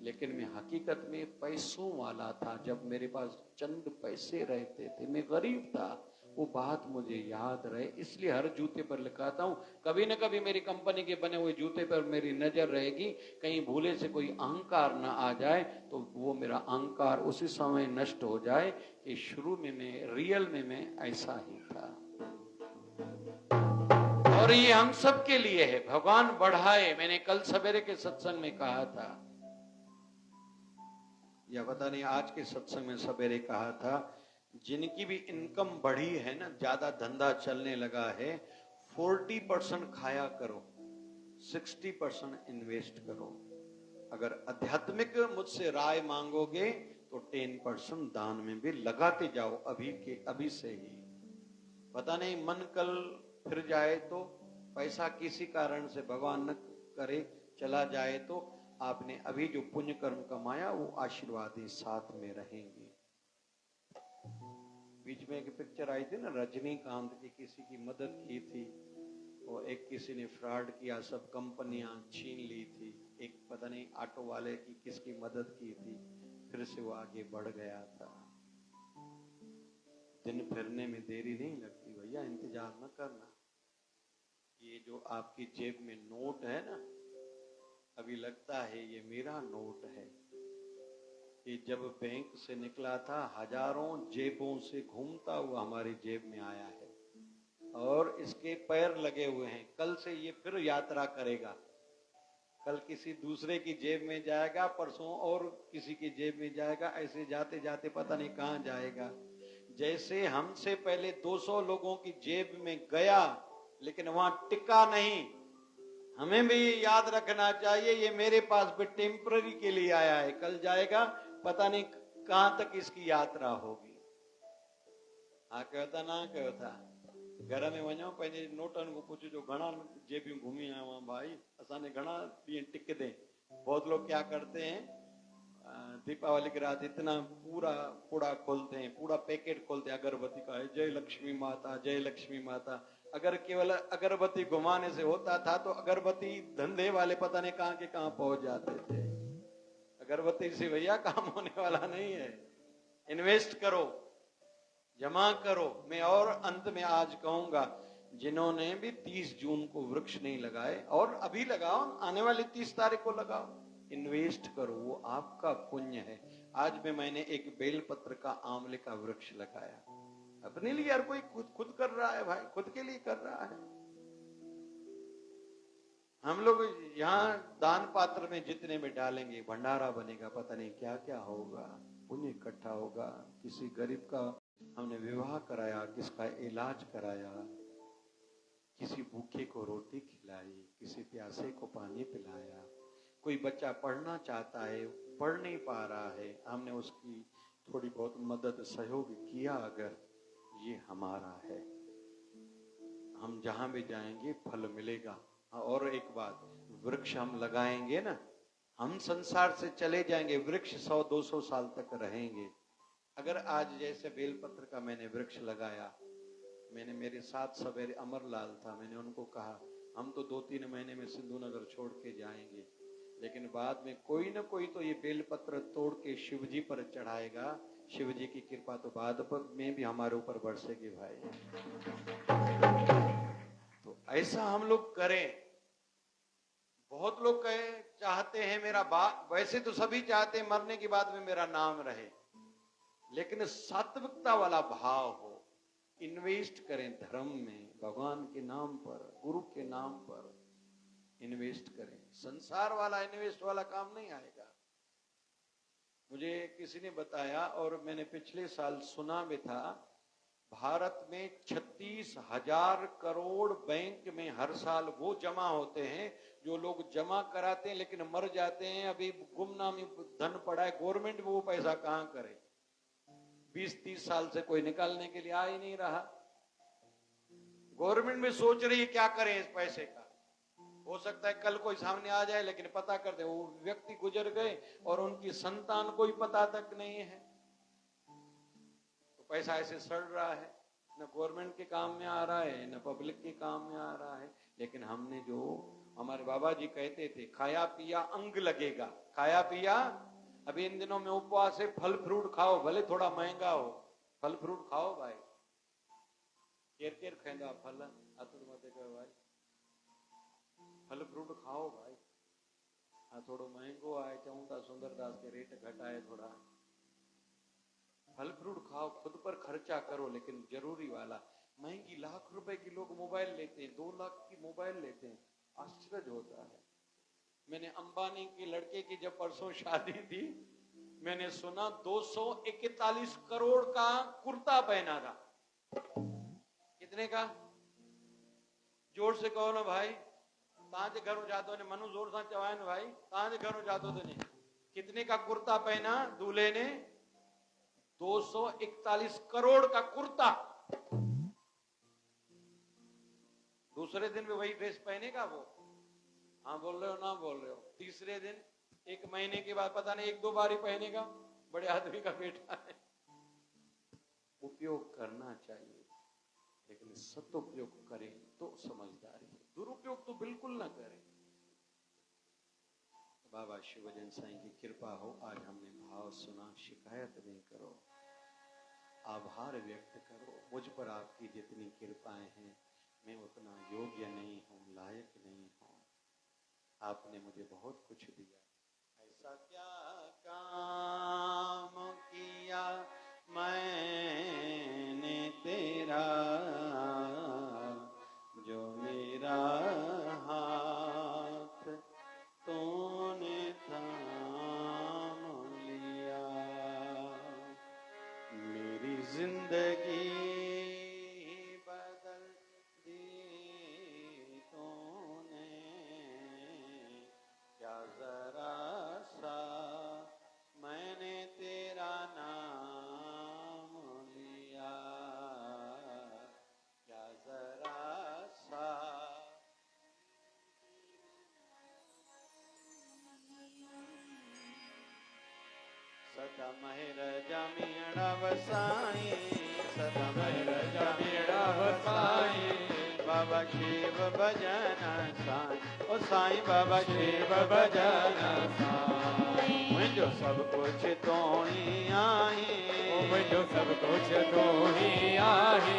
लेकिन मैं हकीकत में पैसों वाला था। जब मेरे पास चंद पैसे रहते थे, मैं गरीब था, वो बात मुझे याद रहे, इसलिए हर जूते पर लिखाता हूं। कभी न कभी मेरी कंपनी के बने हुए जूते पर मेरी नजर रहेगी, कहीं भूले से कोई अहंकार ना आ जाए तो वो मेरा अहंकार उसी समय नष्ट हो जाए कि शुरू में मैं रियल में मैं ऐसा ही था। और ये हम सब के लिए है, भगवान बढ़ाए। मैंने कल सवेरे के सत्संग में कहा था, या पता नहीं आज के सत्संग में सवेरे कहा था, जिनकी भी इनकम बढ़ी है ना, ज्यादा धंधा चलने लगा है, 40% खाया करो, 60% इन्वेस्ट करो। अगर आध्यात्मिक मुझसे राय मांगोगे तो 10% दान में भी लगाते जाओ, अभी से ही। पता नहीं मन कल फिर जाए तो, पैसा किसी कारण से भगवान न करे चला जाए तो आपने अभी जो पुण्य कर्म कमाया वो आशीर्वाद साथ में रहेंगे। बीच में एक पिक्चर आई थी ना, रजनीकांत की, किसी की मदद की थी और एक किसी ने फ्रॉड किया, सब कंपनियां छीन ली थी। एक पता नहीं ऑटो वाले की किसकी मदद की थी, फिर से वो आगे बढ़ गया था। दिन फिरने में देरी नहीं लगती भैया, इंतजार न करना। ये जो आपकी जेब में नोट है ना, अभी लगता है ये मेरा नोट है। ये जब बैंक से निकला था हजारों जेबों से घूमता हुआ हमारी जेब में आया है और इसके पैर लगे हुए हैं। कल से ये फिर यात्रा करेगा, कल किसी दूसरे की जेब में जाएगा, परसों और किसी की जेब में जाएगा, ऐसे जाते जाते पता नहीं कहां जाएगा। जैसे हमसे पहले 200 लोगों की जेब में गया लेकिन वहां टिका नहीं, हमें भी याद रखना चाहिए ये मेरे पास भी टेम्पररी के लिए आया है, कल जाएगा, पता नहीं कहां तक इसकी यात्रा होगी। हाँ कहो था ना कहो था, घर में वञो पंहिंजे नोटन को पुछिजो घणा जेबियूं घूमी आया हुआ भाई, असाने घणा ॾींहं टिकदे। बहुत लोग क्या करते हैं, दीपावली की रात इतना पूरा पूरा खोलते हैं, पूरा पैकेट खोलते हैं अगरबत्ती का, जय लक्ष्मी माता जय लक्ष्मी माता। अगर केवल अगरबत्ती घुमाने से होता था तो अगरबत्ती धंधे वाले पता नहीं कहां के कहां पहुंच जाते थे। अगरबत्ती से भैया काम होने वाला नहीं है। इन्वेस्ट करो, जमा करो। मैं और अंत में आज कहूंगा, जिन्होंने भी 30 जून को वृक्ष नहीं लगाए और अभी लगाओ, आने वाली 30 तारीख को लगाओ, इन्वेस्ट करो, वो आपका पुण्य है। आज में मैंने एक बेलपत्र का आंवले का वृक्ष लगाया, अपने लिए। हर कोई खुद कर रहा है भाई, खुद के लिए कर रहा है। हम लोग यहाँ दान पात्र में जितने में डालेंगे भंडारा बनेगा, पता नहीं क्या क्या होगा, पुण्य इकट्ठा होगा। किसी गरीब का हमने विवाह कराया, किसका इलाज कराया, किसी भूखे को रोटी खिलाई, किसी प्यासे को पानी पिलाया। कोई बच्चा पढ़ना चाहता है, पढ़ नहीं पा रहा है, हमने उसकी थोड़ी बहुत मदद सहयोग किया। अगर ये हमारा है, हम जहां भी जाएंगे फल मिलेगा। और एक बात, वृक्ष हम लगाएंगे ना, हम संसार से चले जाएंगे, वृक्ष 100-200 साल तक रहेंगे। अगर आज जैसे बेलपत्र का मैंने वृक्ष लगाया, मैंने, मेरे साथ सवेरे अमरलाल था, मैंने उनको कहा हम तो 2-3 महीने में सिंधु नगर छोड़ के जाएंगे, लेकिन बाद में कोई ना कोई तो ये बेलपत्र तोड़ के शिव जी पर चढ़ाएगा, शिव जी की कृपा तो बाद में भी हमारे ऊपर बरसेगी भाई। तो ऐसा हम लोग करें। बहुत लोग चाहते हैं मेरा वैसे तो सभी चाहते हैं मरने के बाद में मेरा नाम रहे, लेकिन सात्विकता वाला भाव हो। इन्वेस्ट करें धर्म में, भगवान के नाम पर, गुरु के नाम पर इन्वेस्ट करें। संसार वाला इन्वेस्ट वाला काम नहीं आएगा। मुझे किसी ने बताया और मैंने पिछले साल सुना भी था, भारत में 36,000 करोड़ बैंक में हर साल वो जमा होते हैं जो लोग जमा कराते हैं लेकिन मर जाते हैं, अभी गुमनामी धन पड़ा है, गवर्नमेंट वो पैसा कहां करे। 20-30 साल से कोई निकालने के लिए आ ही नहीं रहा। गवर्नमेंट में सोच रही है क्या करें इस पैसे का। हो सकता है कल कोई सामने आ जाए, लेकिन पता कर दे वो व्यक्ति गुजर गए और उनकी संतान कोई पता तक नहीं है, तो पैसा ऐसे सड़ रहा है, न गवर्नमेंट के काम में आ रहा है न पब्लिक के काम में आ रहा है। लेकिन हमने जो, हमारे बाबा जी कहते थे, खाया पिया अंग लगेगा, खाया पिया। अभी इन दिनों में उपवास है, फल फ्रूट खाओ, भले थोड़ा महंगा हो, फल फ्रूट खाओ भाई। केर केर खेंदा फल अतुर मते कयो भाई, फल फ्रूट खाओ भाई। हाँ थोड़ो महंगो आए, चऊं था सुंदरदास के रेट घटाए थोड़ा, फल फ्रूट खाओ, खुद पर खर्चा करो, लेकिन जरूरी वाला। महंगी लाख रुपए की लोग मोबाइल लेते हैं, 2 लाख की मोबाइल लेते हैं, आश्चर्य होता है। मैंने अंबानी के लड़के की जब परसों शादी थी, मैंने सुना 241 करोड़ का कुर्ता पहना था। कितने का? जोर से कहो ना भाई, तांजे घरों जातो ने, मनु जोर से चवाए ना भाई, तांजे घरों जातो तो नहीं। कितने का कुर्ता पहना दूल्हे ने? 241 करोड़ का कुर्ता। दूसरे दिन भी वही ड्रेस पहनेगा वो? हाँ बोल रहे हो ना बोल रहे हो? तीसरे दिन 1 महीने के बाद पता नहीं 1-2 बार ही पहनेगा, बड़े आदमी का बेटा है। उपयोग करना चाहिए, लेकिन सदुपयोग करें तो समझदारी है, दुरुपयोग तो बिल्कुल ना करें। बाबा शिवजन साईं की कृपा हो, आज हमने भाव सुना, शिकायत नहीं करो, आभार व्यक्त करो। मुझ पर आपकी जितनी कृपाएं हैं, मैं उतना योग्य नहीं हूं, लायक नहीं हूं, आपने मुझे बहुत कुछ दिया। ऐसा क्या काम किया मैंने तेरा, जो मेरा हाथ तूने थाम लिया। मेरी जिंदगी बदल दी तूने, क्या जरा सा मैंने तेरा नाम लिया, क्या जरा सा। सदा महर जमीड़ा वसाई, सदा महर जमीड़ा वसाई, बाबा शिव भजन साईं, ओ साईं बाबा शिव भजन साईं। मुझो सब कुछ तो ही आई, मुझो सब कुछ तो ही आई,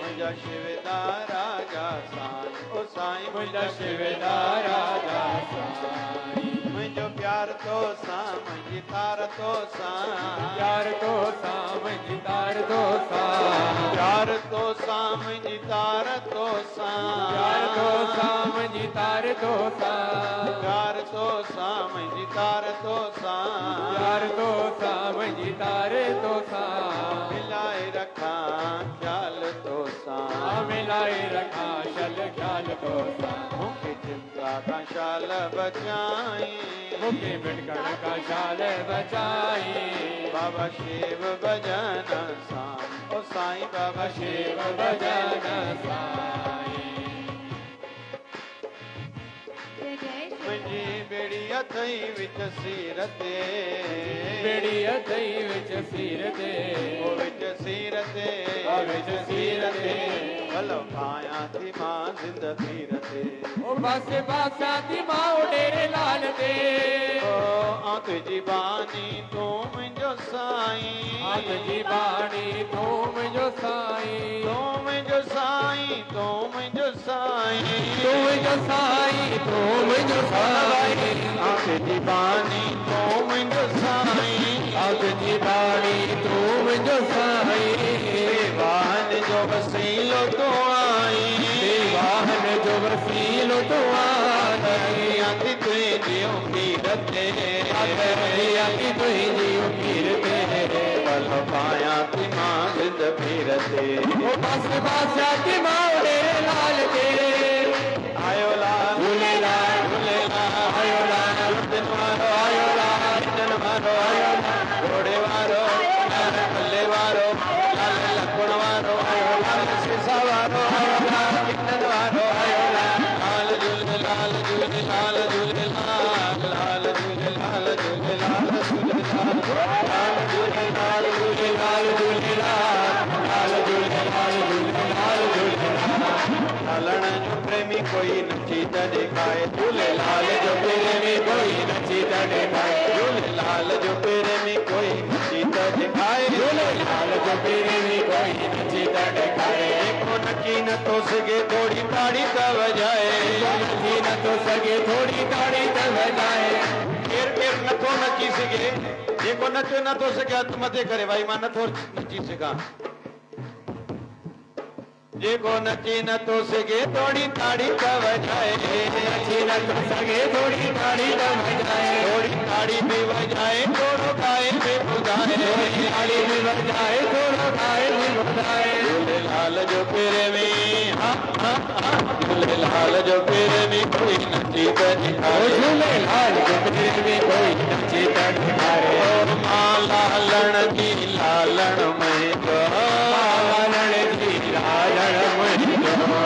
मुझा शिवदा राजा साईं, ओ साईं मुझा शिवदा राजा साईं। मुझो प्यार तो साम जितार तो साम, प्यार तो साम जितार तो साम, प्यार तो साम जितार तो साम, प्यार तो साम जितार तो साम, प्यार तो साम जितार तो साम, प्यार तो साम जितार तो साम। मिलाए रखा ख्याल तो साम, मिलाए रखा शल ख्याल तो साम। मुझे चिंता का शाल बचाई, मुझे बिटकड़ का शाल बचाई, बाबा शिव भजन साईं, ओ साईं बाबा शिव भजन साईं। मुझी बेड़िया थई विच सिर ते, बेड़िया थई विच सिर ते, ओ विच सिर ते, ओ विच सिर ते, भलो पाया थी मां जिंद पीर ते, ओ बस बासा थी मां डेरे लाल ते, ओ आंख जी बानी तू मुझो साईं, आंख जी बानी तू मुझो साईं, तू मुझो साईं, तू मुझो साईं, तू मुझो साईं, तू मुझो साईं। आंख जी बानी तू मुझो साईं, आंख जी बानी तू मुझो साईं। वाहन जो वसीलो तो आई, वाहन जो वसीलो तो आई, आंधी तुझी उम्मीद ते, आंधी तुझी उम्मीद ते, पल पाया थी मां जिंद पीर ते, ओ बस बासा थी मां डेरे लाल ते, आयो लाल झूलेलाल झूलेलाल, आयो लाल दिन मारो, आयो लाल दिन मारो, आयो लाल घोड़े वारो, लाल भल्ले वारो, लाल लखन वारो, आयो लाल सीसा वारो, आयो लाल किन्नर वारो, आयो लाल झूलेलाल झूलेलाल झूलेलाल, लाल झूलेलाल झूलेलाल झूलेलाल, लाल झूलेलाल झूलेलाल झूलेलाल, लाल झूलेलाल झूलेलाल झूलेलाल। लालण जो प्रेमी कोई नची दिखाए, झूलेलाल जो प्रेमी कोई नची दिखाए, झूलेलाल जो प्रेमी कोई नची दिखाए, झूलेलाल जो प्रेमी कोई नची दिखाए। देखो नची न तो सके थोड़ी ताड़ी त बजाए, नची न तो सके थोड़ी ताड़ी त बजाए, केर केर नथो नची सके, जेको नचो न तो सके हथ मथे करे, भाई मां नथो नची सघां, जेको नची न तो सके थोड़ी ताड़ी त बजाए, नची न तो सके थोड़ी ताड़ी त बजाए, थोड़ी ताड़ी भी बजाए थोड़ो गाए भी बुधाए, थोड़ी ताड़ी भी बजाए थोड़ो गाए भी बुधाए। झूलेलाल जो प्रेमी, हाँ हाँ हाँ, झूलेलाल जो प्रेमी कोई नची त दिखाए, झूलेलाल जो प्रेमी कोई नची त दिखाए। और मां लालण की लालण में तो, लालण की लालण में तो,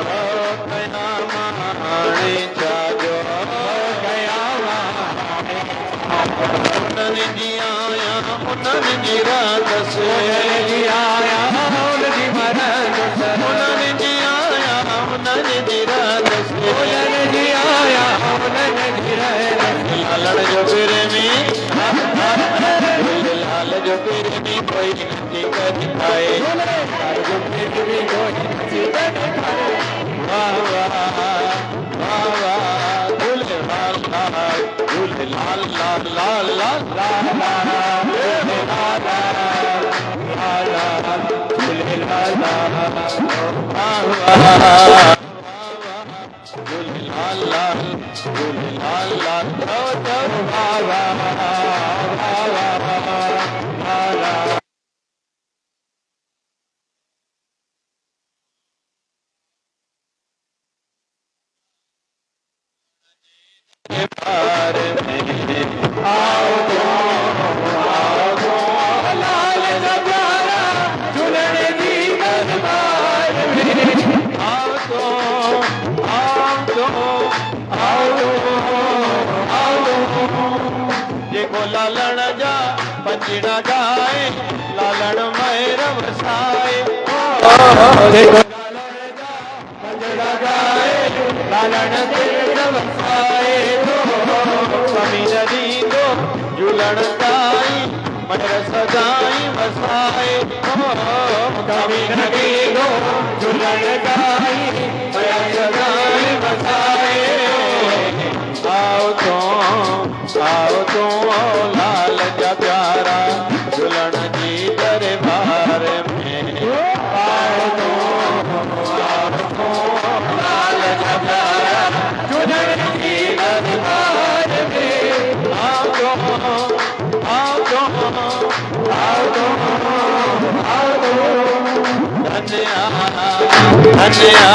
कया माणे जाजो, कया माणे उन्हनि जी आया उन्हनि जी रांदस जी आया उन्हनि मरंदस उन्हनि जी आया उन्हनि जी रांदस उन्हनि जी आया उन्हनि जी रांदस लालण जो प्रेमी लाल जो प्रेमी कोई नची कर दिखाए लाल जो प्रेमी कोई नची कर दिखाए वाह वाह वाह वाह झूले लाल लाल झूले लाल लाल लाल लाल लाल झूले लाल लाल लाल झूले लाल लाल वाह वाह झूले लाल लाल झूले लाल लाल वाह वाह पार में आओ लाल जबारा झूलने की दरबार में आओ जेको लालण जा पंजड़ा गाए लालण मैर वसाए जेको लालण जा पंजड़ा गाए लालण मैर वसाए कमी नदी को झूलण ताई मैर सदाई वसाए कमी नदी को झूलण ताई मैर सदाई वसाए आओ तो लाल जा प्यारा झूलण जी दरबार में आओ तो लाल जा प्यारा झूलण जी दरबार में आओ तो धन्या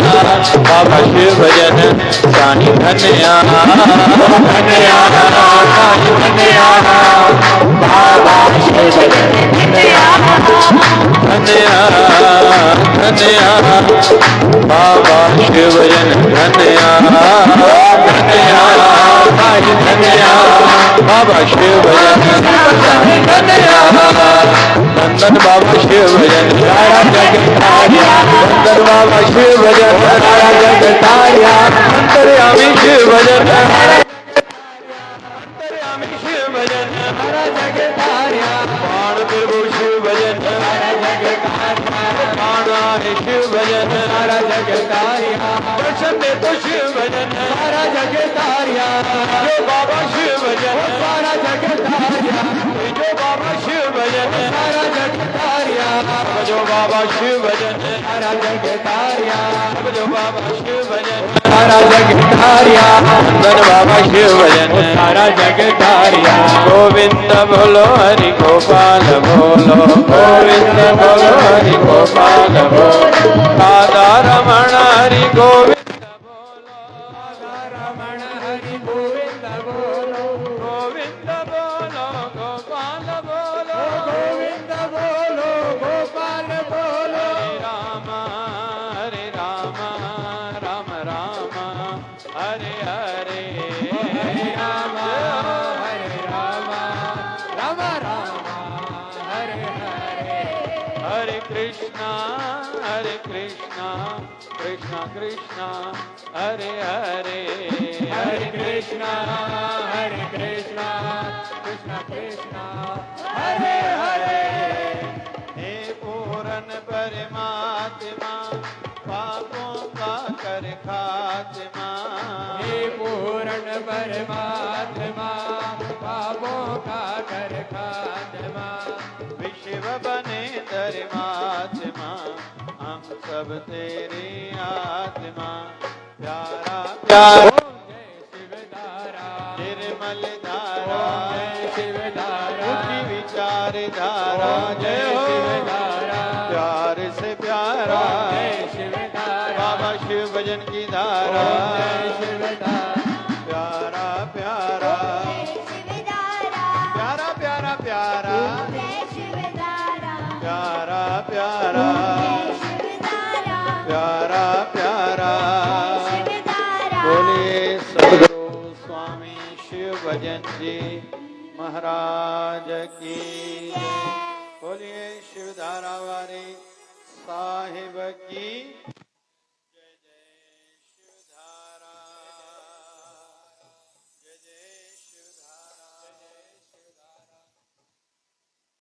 बाबा शिव भजन सानी धन्या धन्या सानी धन्या बाबा शिव भजन धन्या धन्या धन्या बाबा शिव भजन धन्या धन्या सानी धन्या बाबा शिव भजन धन्या नंदन बाबा शिव भजन नंदन बाबा शिव भजन अंतर्यामी शिव भजन अंतर्यामी शिव भजन बाण प्रभु शिव भजन बाण शिव भजन दर्शन दे तो शिव भजन जो बाबा शिव भजन जो बाबा शिव भजन जो बाबा शिव भजन जो बाबा शिव भजन सारा जग तारिया धन बाबा शिव भजन सारा जग तारिया गोविंद बोलो हरि गोपाल बोलो गोविंद बोलो हरि गोपाल बोलो राधा रमण हरि गोविंद बोलो राधा रमण हरि गोविंद बोलो गोविंद बोलो गोपाल बोलो गोविंद बोलो गोपाल बोलो हरे राम राम राम हरे हरे हरे राम राम राम हरे हरे हरे कृष्णा कृष्णा कृष्णा हरे हरे हरे कृष्णा कृष्णा कृष्णा हरे हरे हे पूरन परमात्मा पापों का कर खात्मा हे पूरन परमात्मा पापों का कर खात्मा विश्व बने धर्मात्मा हम सब तेरी आत्मा प्यारा प्यारा निर्मल धारा शिव धारा विचार धारा जय शिव धारा प्यार से प्यारा शिव धारा बाबा शिव भजन की धारा शिव धारा प्यारा प्यारा प्यारा प्यारा प्यारा प्यारा प्यारा प्यारा प्यारा बोलिए सद्गुरु स्वामी शिव भजन जी महाराज की जय। बोलिए शिवधारा वाले साहिब की